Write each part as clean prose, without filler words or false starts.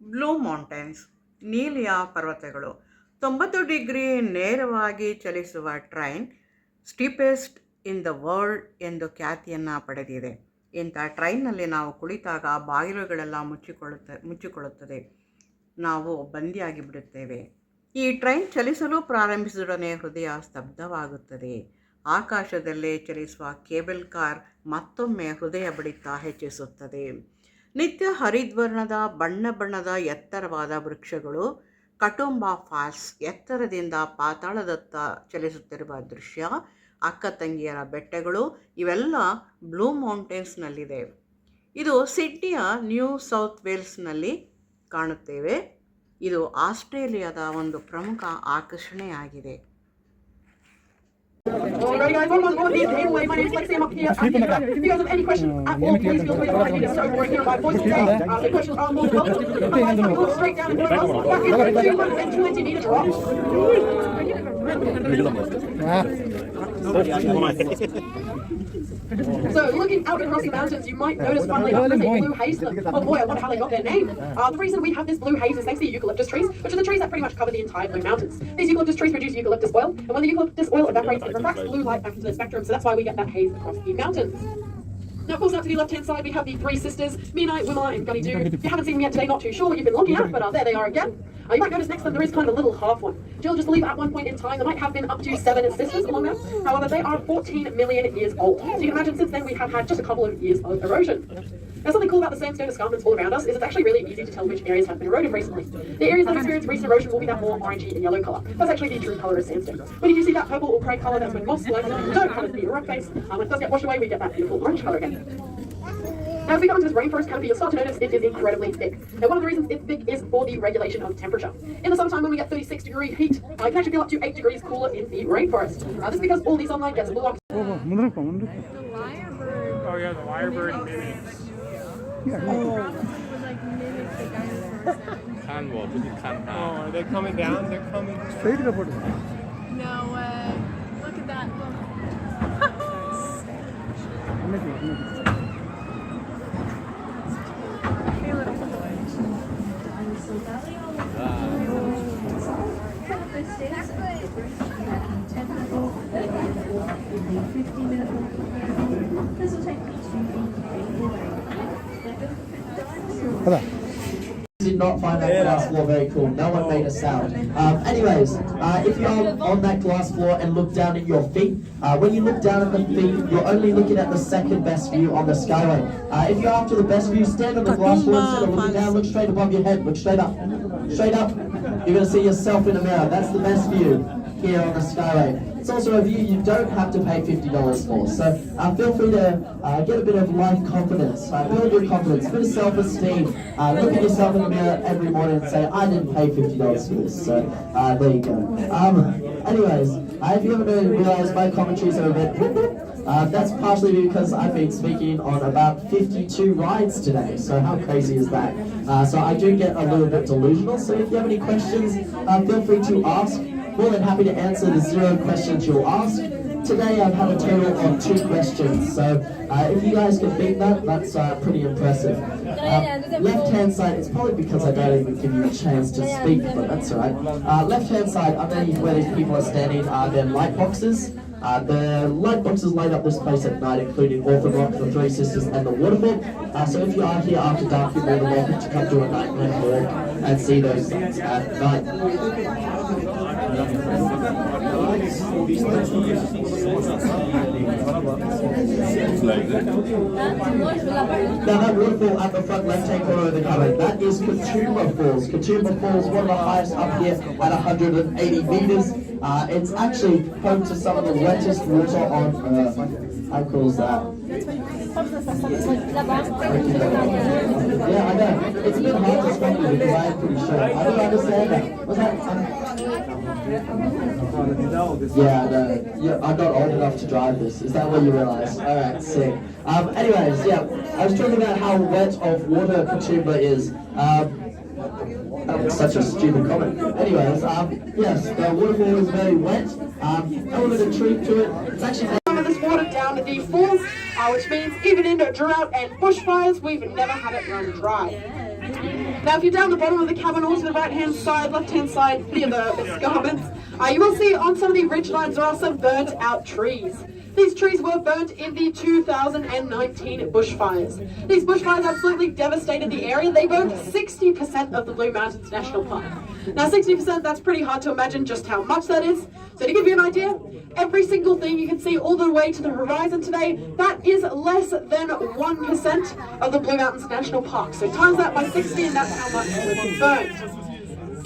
Blue mountains, ನೀಲಿಯ ಪರ್ವತಗಳು. 90 degree ನೇರವಾಗಿ ಚಲಿಸುವ ಟ್ರೈನ್ ಸ್ಟೀಪೆಸ್ಟ್ ಇನ್ ದ ವರ್ಲ್ಡ್ ಎಂದು ಖ್ಯಾತಿಯನ್ನು ಪಡೆದಿದೆ. ಇಂಥ ಟ್ರೈನ್ನಲ್ಲಿ ನಾವು ಕುಳಿತಾಗ ಬಾಗಿಲುಗಳೆಲ್ಲ ಮುಚ್ಚಿಕೊಳ್ಳುತ್ತದೆ. ನಾವು ಬಂದಿಯಾಗಿ ಬಿಡುತ್ತೇವೆ. ಈ ಟ್ರೈನ್ ಚಲಿಸಲು ಪ್ರಾರಂಭಿಸಿದೊಡನೆ ಹೃದಯ ಸ್ತಬ್ಧವಾಗುತ್ತದೆ. ಆಕಾಶದಲ್ಲೇ ಚಲಿಸುವ ಕೇಬಲ್ ಕಾರ್ ಮತ್ತೊಮ್ಮೆ ಹೃದಯ ಬಡಿತ ಹೆಚ್ಚಿಸುತ್ತದೆ. ನಿತ್ಯ ಹರಿದ್ವರ್ಣದ ಬಣ್ಣದ ಎತ್ತರವಾದ ವೃಕ್ಷಗಳು, ಕಟುಂಬಾ ಫಾಲ್ಸ್ ಎತ್ತರದಿಂದ ಪಾತಾಳದತ್ತ ಚಲಿಸುತ್ತಿರುವ ದೃಶ್ಯ, ಅಕ್ಕ ತಂಗಿಯರ ಬೆಟ್ಟಗಳು ಇವೆಲ್ಲ ಬ್ಲೂ ಮೌಂಟೇನ್ಸ್ನಲ್ಲಿದೆ. ಇದು ಸಿಡ್ನಿಯ ನ್ಯೂ ಸೌತ್ ವೇಲ್ಸ್ನಲ್ಲಿ ಕಾಣುತ್ತೇವೆ. ಇದು ಆಸ್ಟ್ರೇಲಿಯಾದ ಒಂದು ಪ್ರಮುಖ ಆಕರ್ಷಣೆಯಾಗಿದೆ. Alrighty guys, welcome on board the Gateway. My name is Lexi. I'm up here. If you guys have any questions at all, please feel free to write me just over here by voice today. The questions are more welcome. Otherwise, I'm going straight down into the bus. Back in 220 meter drop. So looking out across the mountains, you might notice funnily enough there's a blue haze. Oh boy, I wonder how they got their name. The reason we have this blue haze is thanks to the eucalyptus trees, which are the trees that pretty much cover the entire Blue Mountains. These eucalyptus trees produce eucalyptus oil, and when the eucalyptus oil evaporates, it refracts blue light back into the spectrum, so that's why we get that haze across the mountains. Now, of course, out to the left-hand side, we have the three sisters, Mina, Wima, and Gunny Doo. If you haven't seen them yet today, not too sure what you've been looking at, but there they are again. You might notice next to them there is kind of a little half one. Jill, just believe at one point in time there might have been up to 7 sisters along there. However, they are 14 million years old. So you can imagine since then we have had just a couple of years of erosion. Now, something cool about the sandstone escarpments all around us is it's actually really easy to tell which areas have been eroded recently. The areas that experience recent erosion will be that more orangey and yellow colour. That's actually the true colour of sandstone. When you do see that purple or grey colour, that's when moss like don't have the rock face. When it does get washed away, we get that beautiful orange colour again. Now, as we go into this rainforest canopy, you'll start to notice it is incredibly thick. Now, one of the reasons it's thick is for the regulation of temperature. In the summertime, when we get 36-degree heat, you can actually feel up to 8 degrees cooler in the rainforest. This is because all the sunlight gets blocked. The lyrebird. Oh yeah, the lyrebird mimics. Would like mimic the guy. Oh, are they coming down? They're coming. No way. Look at that. Did not find that glass floor very cool. No one made a sound. Anyways, if you're on that glass floor and look down at your feet, when you look down at the feet, you're only looking at the second best view on the skyway. If you're after the best view, stand on the glass floor instead of looking down. Look straight above your head. Look straight up. Straight up. You're going to see yourself in a mirror. That's the best view here on the skyway. It's also a view you don't have to pay $50 for. So feel free to get a bit of life confidence, build your confidence, a bit of self-esteem. Look at yourself in the mirror every morning and say, I didn't pay $50 for this. So there you go. Anyways, if you haven't realized, my commentaries are a bit that's partially because I've been speaking on about 52 rides today, so how crazy is that? So I do get a little bit delusional, so if you have any questions, feel free to ask. More than happy to answer the 0 questions you'll ask. Today I've had a total of 2 questions, so if you guys can beat that, that's pretty impressive. Left-hand side, it's probably because I don't even give you a chance to speak, but that's alright. Left-hand side, underneath where these people are standing, are their light boxes. The light boxes light up this place at night, including Orphan Rock, the Three Sisters, and the Waterfall. So if you are here after dark, you're more than welcome to come do a night walk and see those sights at night. Now that waterfall at the front left-hand corner of the cover, that is Katoomba Falls. Katoomba Falls, one of the highest up here at 180 meters. It's actually home to some of the wettest water on Earth. How cool is that? Yeah, I know. It's a bit hard to explain to you because I'm pretty sure. I don't understand that. Was that? Yeah, I'm not old enough to drive this. Is that what you realise? Alright, sick. Anyways, yeah, I was talking about how wet of water Katoomba is. That was such a stupid comment. Anyways, yes, the waterfall is very wet. A little bit of treat to it. It's actually This water down the falls, which means even in drought and bushfires, we've never had it run dry. Now, if you're down the bottom of the cabin or to the right-hand side, left-hand side near the escarpments, you will see on some of the ridge lines there are some burnt-out trees. These trees were burnt in the 2019 bushfires. These bushfires absolutely devastated the area. They burned 60% of the Blue Mountains National Park. Now 60%, that's pretty hard to imagine just how much that is. So to give you an idea, every single thing you can see all the way to the horizon today, that is less than 1% of the Blue Mountains National Park. So times that by 60 and that's how much was burned.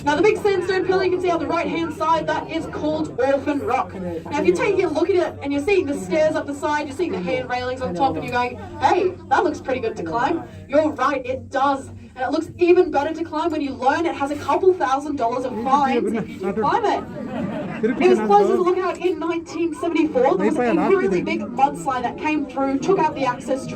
Now the big sandstone pillar you can see on the right hand side, that is called Orphan Rock. Now if you're taking a look at it and you're seeing the stairs up the side, you're seeing the hand railings on top and you're going, hey, that looks pretty good to climb. You're right, it does. And it looks even better to climb when you learn it has a couple $1,000s of fines if you do climb it. It was closed as a lookout in 1974. There was a really big mudslide that came through, took out the access